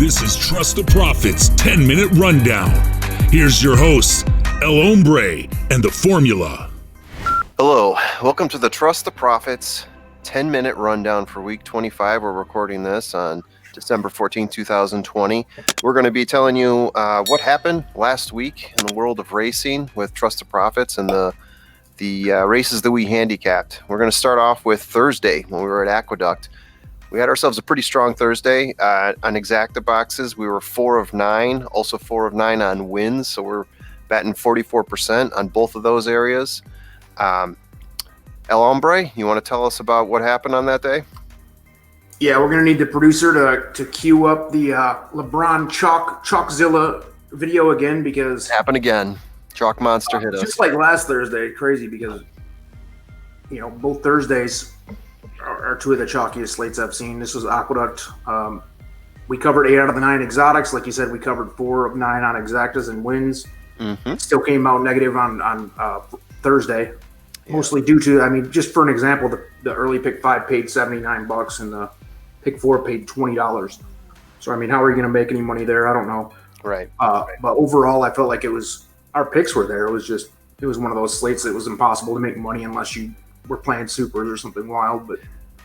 This is Trust the Profits 10-Minute Rundown. Here's your hosts, El Hombre and The Formula. Hello, welcome to the Trust the Profits 10-Minute Rundown for week 25. We're recording this on December 14, 2020. We're going to be telling you what happened last week in the world of racing with Trust the Profits and the races that we handicapped. We're going to start off with Thursday when we were at Aqueduct. We had ourselves a pretty strong Thursday on exacta boxes. We were 4 of 9, also 4 of 9 on wins, so we're batting 44% on both of those areas. El Hombre, you want to tell us about what happened on that day? Yeah, we're going to need the producer to cue up the LeBron Chalkzilla video again because... Happened again. Chalk Monster hit us. Just like last Thursday, crazy because, both Thursdays are two of the chalkiest slates I've seen. This was Aqueduct. We covered 8 out of the 9 exotics. Like you said, we covered 4 of 9 on exactas and wins. Mm-hmm. Still came out negative on Thursday. Yeah. Mostly due to, just for an example, the early pick 5 paid $79 and the pick 4 paid $20. So, how are you going to make any money there? I don't know. Right. But overall, I felt like our picks were there. It was one of those slates that was impossible to make money unless you were playing supers or something wild. But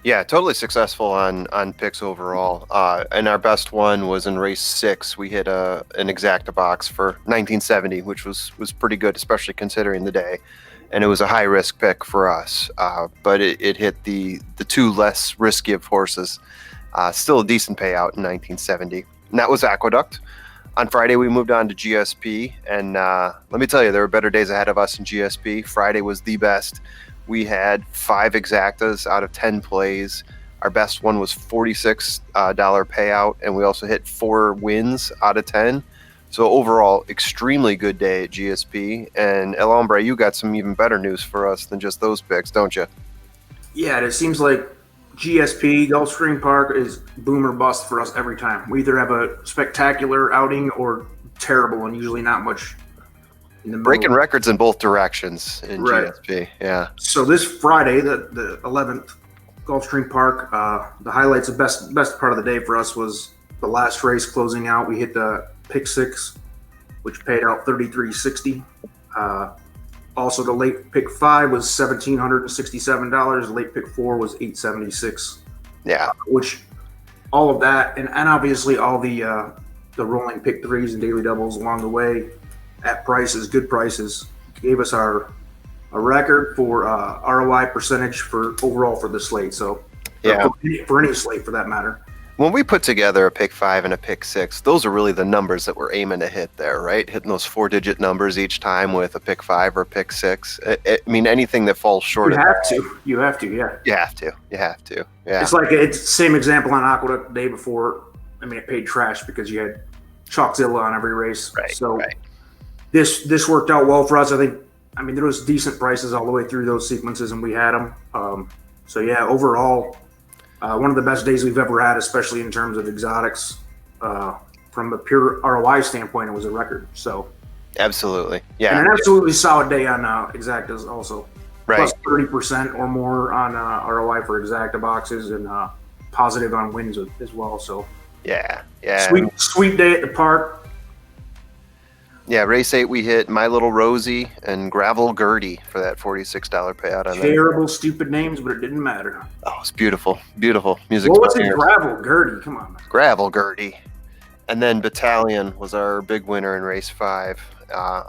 yeah, totally successful on picks overall. And our best one was in race 6. We hit an exacta box for 1970, which was pretty good, especially considering the day. And it was a high risk pick for us, but it hit the 2 less risky of horses. Still a decent payout in 1970. And that was Aqueduct. On Friday, we moved on to GSP, and let me tell you, there were better days ahead of us in GSP. Friday was the best. We had 5 exactas out of 10 plays. Our best one was $46 payout, and we also hit 4 wins out of 10. So overall, extremely good day at GSP. And El Hombre, you got some even better news for us than just those picks, don't you? Yeah, it seems like GSP, Gulfstream Park, is boom or bust for us every time. We either have a spectacular outing or terrible, and usually not much in the middle. Breaking records in both directions in GSP, yeah. So this Friday, the 11th, Gulfstream Park, the highlights, the best part of the day for us was the last race closing out. We hit the pick 6, which paid out $33.60. Also, the late pick 5 was $1,767. The late pick 4 was $876. Yeah, which all of that, and obviously all the rolling pick 3s and daily doubles along the way at good prices, gave us a record for ROI percentage for overall for the slate. So yeah, for any slate for that matter. When we put together a pick 5 and a pick 6, those are really the numbers that we're aiming to hit there, right? Hitting those 4-digit numbers each time with a pick 5 or pick 6. Anything that falls short of that. You have to, yeah. You have to, yeah. It's like it's the same example on Aqueduct the day before. It paid trash because you had Chalkzilla on every race. Right, so right. This worked out well for us. I think, there was decent prices all the way through those sequences, and we had them. So, yeah, overall, one of the best days we've ever had, especially in terms of exotics. From a pure ROI standpoint, it was a record. So absolutely, yeah, and an absolutely solid day on exactas also. Right, plus 30% or more on ROI for exacta boxes, and positive on wins as well. So yeah, sweet day at the park. Yeah, race 8 we hit My Little Rosie and Gravel Gertie for that $46 payout on that. Terrible, stupid names, but it didn't matter. Oh, it's beautiful music. What was it? Gravel Gertie? Come on, man. Gravel Gertie. And then Battalion was our big winner in race 5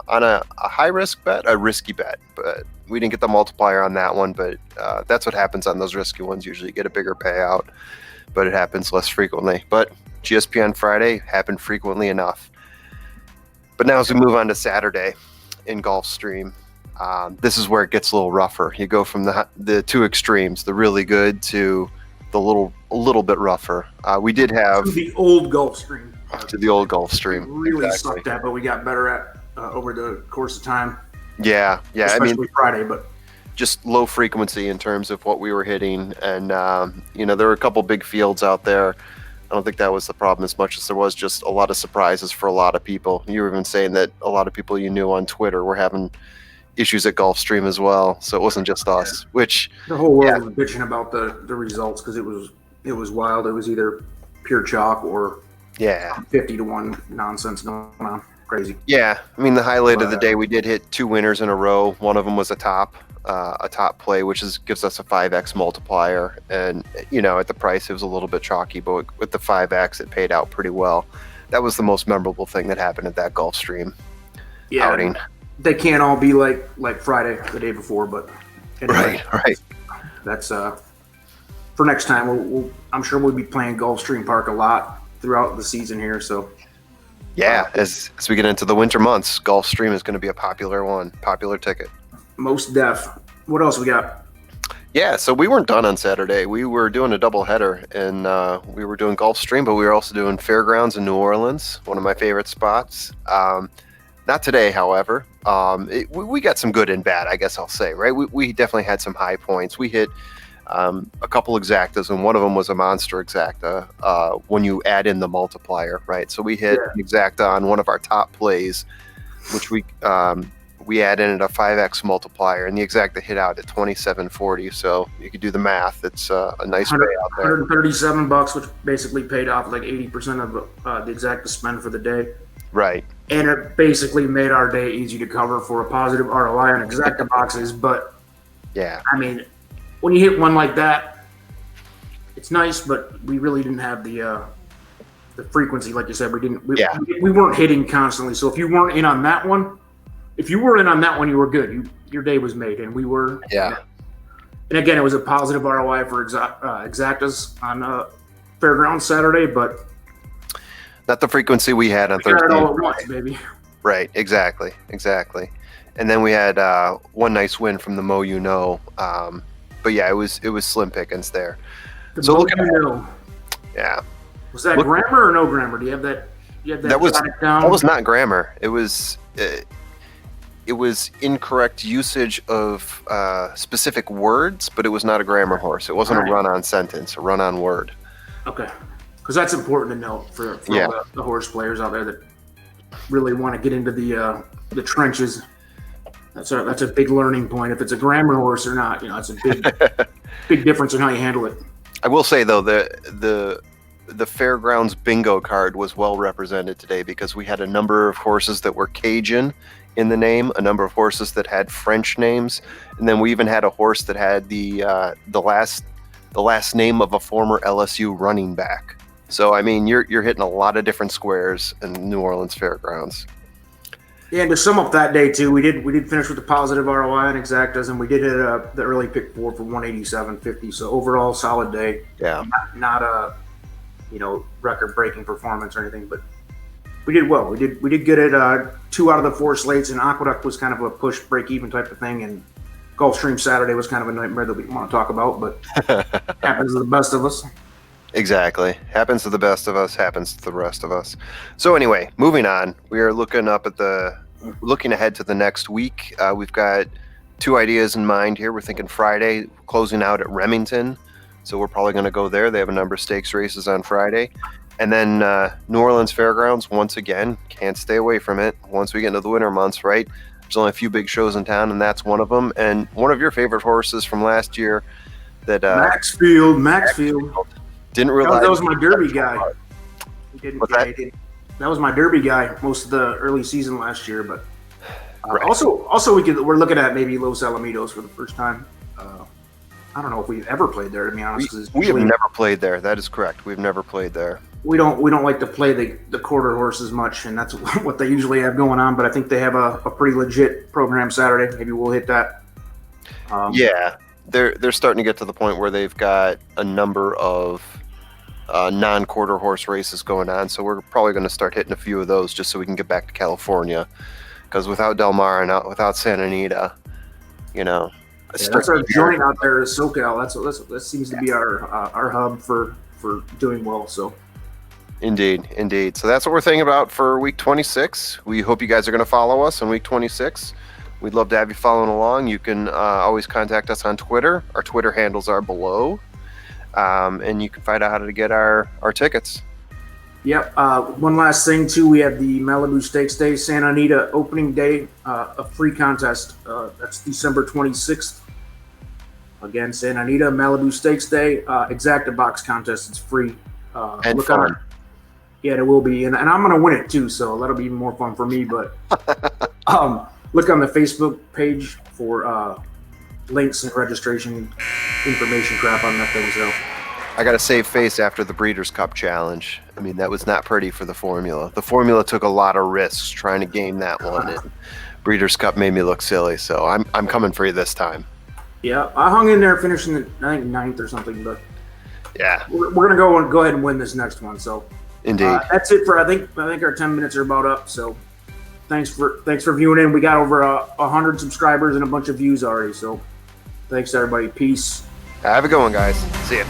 on a high risk bet, a risky bet, but we didn't get the multiplier on that one. But that's what happens on those risky ones. Usually you get a bigger payout, but it happens less frequently. But GSP on Friday happened frequently enough. But now as we move on to Saturday in Gulfstream, this is where it gets a little rougher. You go from the 2 extremes, the really good to the a little bit rougher. We did have to the old Gulfstream. Gulfstream. Really exactly. Sucked at, but we got better at over the course of time. Yeah. Especially Friday, but just low frequency in terms of what we were hitting, and there were a couple big fields out there. I don't think that was the problem as much as there was just a lot of surprises for a lot of people. You were even saying that a lot of people you knew on Twitter were having issues at Gulfstream as well. So it wasn't just us, which the whole world was bitching about the results because it was wild. It was either pure chalk or Yeah. 50-1 nonsense going on. Crazy. Yeah. I mean, the highlight of the day, we did hit 2 winners in a row. One of them was a top play, which gives us a 5x multiplier. And, at the price, it was a little bit chalky, but with the 5x, it paid out pretty well. That was the most memorable thing that happened at that Gulfstream outing. They can't all be like Friday, the day before, but anyway, right. That's for next time. I'm sure we'll be playing Gulfstream Park a lot throughout the season here. So yeah, as we get into the winter months, Gulfstream is going to be a popular ticket. Most def. What else we got? Yeah, so we weren't done on Saturday. We were doing a doubleheader, and we were doing Gulfstream, but we were also doing Fairgrounds in New Orleans, one of my favorite spots. Not today, however. We got some good and bad, I guess I'll say, right? We definitely had some high points. We hit a couple exactas, and one of them was a monster exacta when you add in the multiplier, right? So we hit an exacta on one of our top plays, which we add in a 5x multiplier, and the exacta hit out at 27.40. So you could do the math. It's a nice payout there. $137, which basically paid off like 80% of the exacta spend for the day. Right. And it basically made our day easy to cover for a positive ROI on exacta boxes. But yeah, I mean, when you hit one like that, it's nice, but we really didn't have the frequency, like you said. We weren't hitting constantly. So if you weren't in on that one, you were good. Your day was made, and we were. Yeah. And again, it was a positive ROI for exactas on Fairgrounds Saturday, but not the frequency we had on Thursday. All at once, baby. Right. Exactly. And then we had one nice win from the Mo but yeah, it was slim pickings there. Yeah. Was that grammar or no grammar? Do you have that? That was not grammar. It was incorrect usage of specific words, but it was not a grammar horse. It wasn't a run-on sentence, a run-on word. Okay, because that's important to note for all the horse players out there that really want to get into the trenches. That's a big learning point. If it's a grammar horse or not, it's a big difference in how you handle it. I will say though, the Fairgrounds bingo card was well represented today, because we had a number of horses that were Cajun in the name, a number of horses that had French names, and then we even had a horse that had the last name of a former LSU running back. So I mean, you're hitting a lot of different squares in New Orleans Fairgrounds. Yeah, and to sum up that day too, we did finish with a positive ROI on exactas, and we did hit the early pick 4 for 187.50. So overall, solid day. Yeah, not a record-breaking performance or anything, but we did well. We did good at 2 out of the 4 slates, and Aqueduct was kind of a push break-even type of thing, and Gulfstream Saturday was kind of a nightmare that we want to talk about, but happens to the best of us. Exactly. Happens to the best of us, happens to the rest of us. So anyway, moving on. We are looking ahead to the next week. We've got 2 ideas in mind here. We're thinking Friday, closing out at Remington. So we're probably going to go there. They have a number of stakes races on Friday. And then New Orleans Fairgrounds, once again, can't stay away from it. Once we get into the winter months, right? There's only a few big shows in town, and that's one of them. And one of your favorite horses from last year that Maxfield. Didn't realize that was my Derby guy. That was my Derby guy most of the early season last year. But right. also we're looking at maybe Los Alamitos for the first time. I don't know if we've ever played there, to be honest. We have never played there. That is correct. We've never played there. We don't like to play the quarter horses much, and that's what they usually have going on. But I think they have a pretty legit program Saturday. Maybe we'll hit that. Yeah, they're starting to get to the point where they've got a number of non-quarter horse races going on. So we're probably going to start hitting a few of those just so we can get back to California. Because without Del Mar and without Santa Anita, that's our joint out there is SoCal. That seems to be our hub for doing well. So. Indeed. So that's what we're thinking about for week 26. We hope you guys are going to follow us on week 26. We'd love to have you following along. You can always contact us on Twitter. Our Twitter handles are below. And you can find out how to get our tickets. Yep. One last thing, too. We have the Malibu Stakes Day, Santa Anita opening day, a free contest. That's December 26th. Again, Santa Anita, Malibu Stakes Day, exacta box contest. It's free. And fun. Yeah, it will be, and I'm gonna win it too, so that'll be even more fun for me. But look on the Facebook page for links and registration information crap on that thing. So I got to save face after the Breeders' Cup Challenge. I mean, that was not pretty for the Formula. The Formula took a lot of risks trying to game that one, and Breeders' Cup made me look silly. So I'm coming for you this time. yeah, I hung in there, finishing I think 9th or something. But Yeah, we're gonna go ahead and win this next one. So indeed. that's it for I think our 10 minutes are about up. So thanks for viewing in. We got over 100 subscribers and a bunch of views already. So thanks everybody. Peace. Have a good one, guys. See ya.